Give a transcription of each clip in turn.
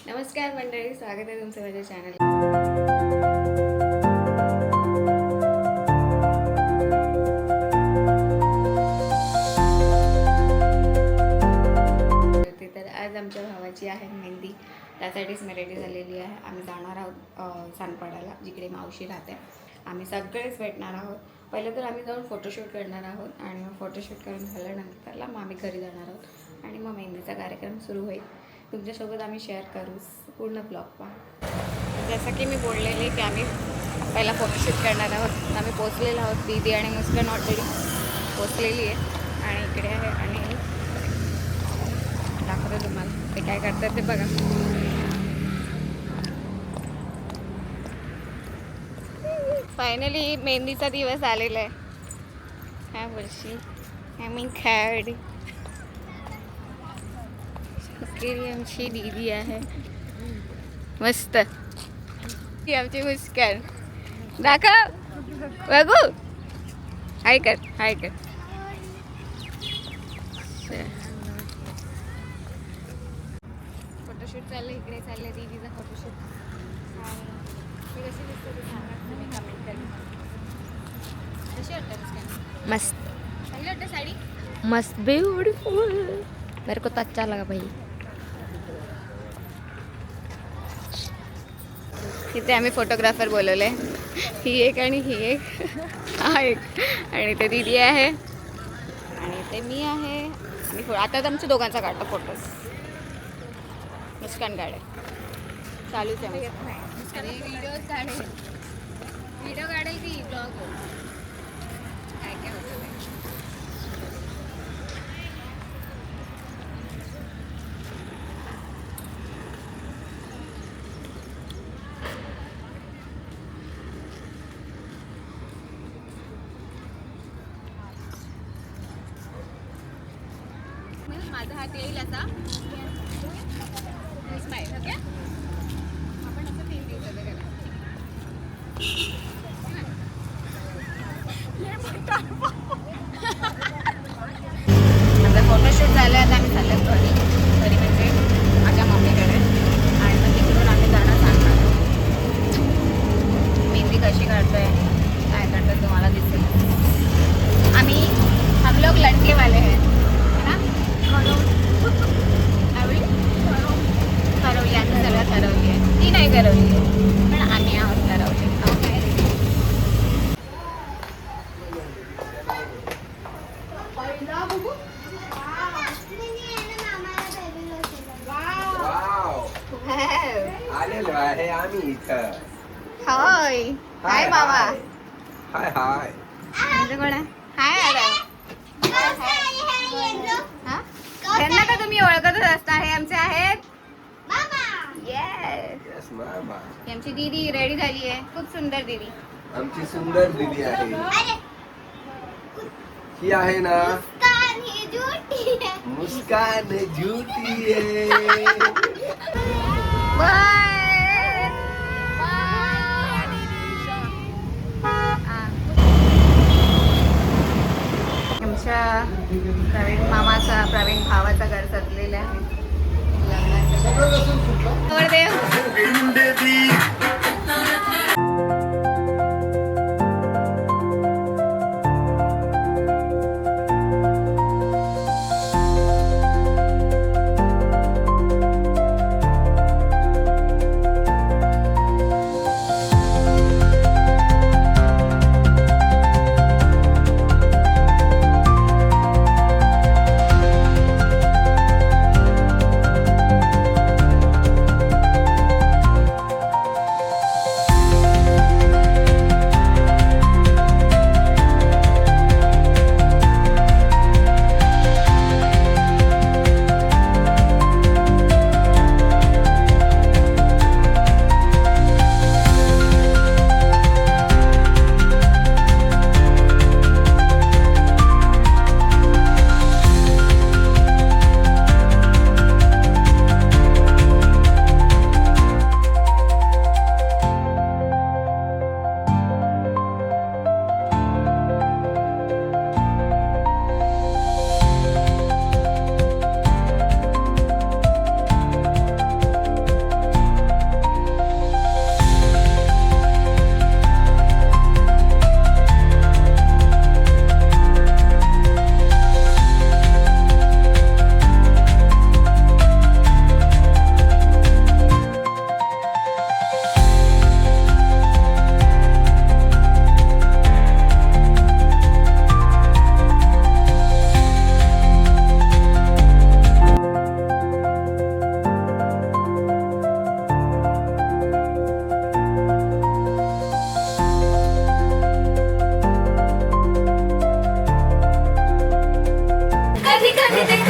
नमस्कार मंडळी, स्वागत आहे तुमचं माझ्या चॅनल. तर आज आमच्या भावाची आहे मेहंदी, त्यासाठीच मी रेडी झालेली आहे. आम्ही जाणार आहोत सानपाड्याला, जिकडे मावशी राहते. आम्ही सगळेच भेटणार आहोत. पहिलं तर आम्ही जाऊन फोटोशूट करणार आहोत आणि मग फोटोशूट करून झाल्यानंतरला मग आम्ही घरी जाणार आहोत आणि मग मेहंदीचा कार्यक्रम सुरू होईल. तुमच्यासोबत आम्ही शेअर करू पूर्ण ब्लॉग पहा. जसं की मी बोललेले की आम्ही पहिला फोटोशूट करणार आहोत. आम्ही पोचलेलो आहोत. दीदी आणि मुस्कान ऑलरेडी पोचलेली आहे आणि इकडे आहे आणि दाखवतो तुम्हाला ते काय करतात ते बघा. फायनली मेहंदीचा दिवस आलेला आहे. ह्या वर्षी आम्ही खेळली आमची दीदी आहे मस्त. ती आमची मुस्कान दाखव बघू. हाय कर हाय कर. फोटोशूट चाललं इकडे चाललं दीदीचा फोटोशूट. मी कशी दिसते ते सांगा तुम्ही कमेंट करा. कशी वाटतं मुस्कान? मस्त. चांगली वाटतं साडी? मस्त ब्यूटीफुल. मेरे को तो अच्छा लगा भाई. इथे आम्ही फोटोग्राफर बोलवले. ही एक आणि ही एक. हा एक आणि ते दीदी आहे आणि ते मी आहे. आणि आता तर आमच्या दोघांचा काढतो फोटोज. मुस्कान काढे चालूच आहे. व्हिडिओज काढेल. व्हिडिओ काढेल ती ब्लॉग. काय काय होतं माझा हात येईल असा स्माईल. ओके आपण असं 3 दिवसाचं करा. माझा फोटोशूट झाला. आता आम्ही चाललो घरी म्हणजे माझ्या मम्मीकडे आणि मग तिकडून आम्ही जाणार सांगणार. मेहंदी कशी काढतोय काय करतोय तुम्हाला दिसेल. हम लोग लड़के वाले हैं ना. ठरवली आम्ही सगळं ठरवली आहे. ती नाही ठरवली आहे पण आम्ही आहोत ठरवली. आलेलो आहे आम्ही इथं. हाय हाय मामा. हाय हाय. कोण आहे? हाय आला. त्यांना का तुम्ही ओळखतच असता. हे आमचे आहेत येस मामा. आमची दीदी रेडी झाली आहे. खूप सुंदर दीदी. आमची सुंदर दीदी आहे. ही आहे ना मुस्कान झूठी आहे. आमच्या प्रवीण मामाचा प्रवीण भावाचा घर सजलेलं आहे.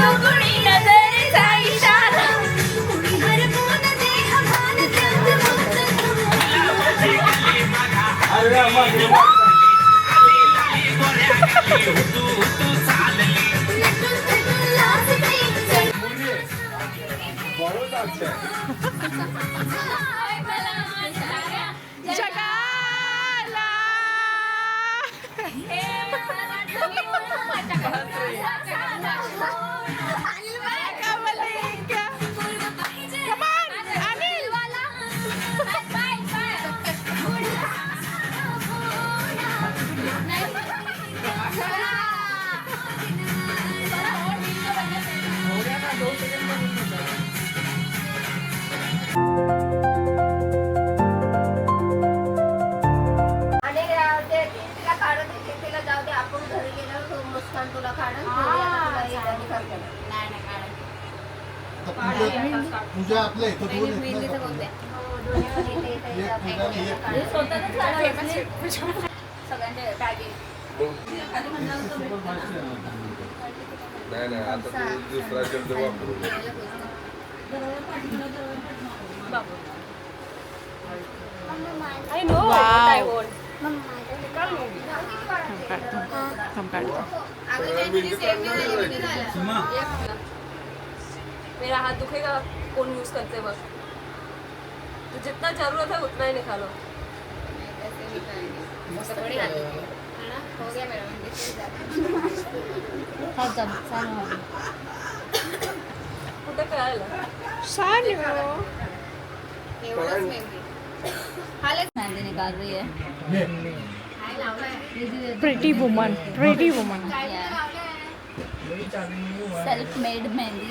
कुणी नजरेचा इशारा तुझ्या आपल्या इथं दोन नाही आता तू दुसरा शब्द वापरू मेरा हाथ दुखेगा कौन यूज करते वक्त तो जितना जरूरत है उतना ही निकालो कुठे कळायला मेहंदी निकाल रही है pretty woman self made mehndi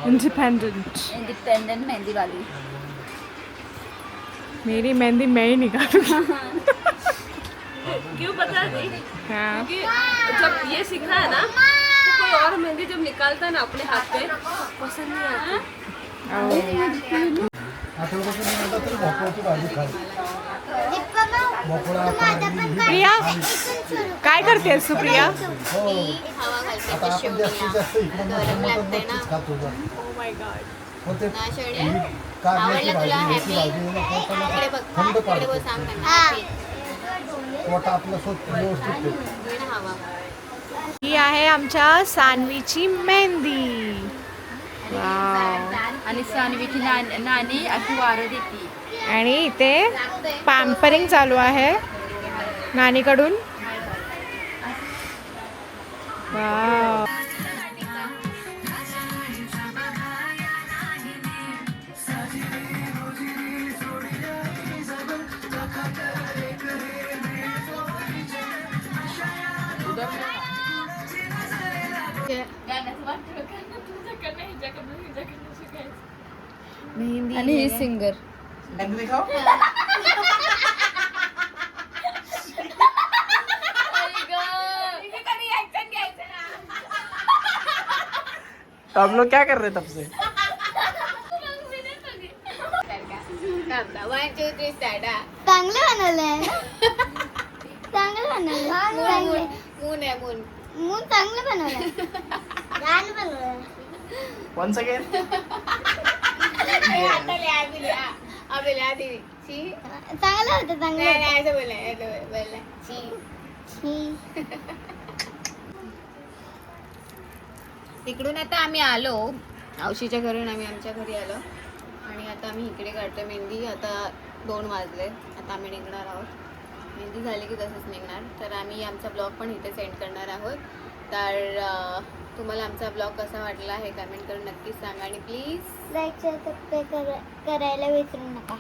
independent independent mehndi वाली मेरी मेहंदी मैं ही निकालूंगी क्यों पता नहीं हाँ क्योंकि जब ये सीखा है ना तो कोई और मेहंदी जब निकालता है ना अपने हाथ पे पसंद नहीं आती आठवड्यापासून आता तर भोपळ्याची भाजी खाय भोपळा प्रिया काय करतेस तू प्रिया हो आता आपण जास्तीत जास्त इकडं मटणच खातो बा. मग ते कारल्याची भाजी ह्याची भाजी थंड पाडते पोट आपलं स्वच्छ व्यवस्थित ठेवतो. ही आहे आमच्या सानवीची मेहंदी वाव. आणि सानवीची नानी अशी वारं देते आणि इथे पॅम्परिंग चालू आहे नानीकडून वाव. मेहंदी आणि ही सिंगर तो हम लोग क्या कर रहे तब से चांगलं बनवलंय चांगलं बनवलंय मून आहे मून मून चांगलं बनवलंय छान बनवलंय once again चांगलं होतं चांगलं होतं. तिकडून आता आम्ही आलो औशीच्या घरून आम्ही आमच्या घरी आलो आणि आता आम्ही इकडे काढतो मेहंदी. आता 2 वाजले, आता आम्ही निघणार आहोत. मेहंदी झाली की तसंच निघणार. तर आम्ही आमचा ब्लॉग पण इथे सेंड करणार आहोत. तर तुम्हाला आमचा ब्लॉग कसा वाटला हे कमेंट करून नक्कीच सांगा आणि प्लीज लाईक शेअर सबस्क्राईब करायला विसरू नका.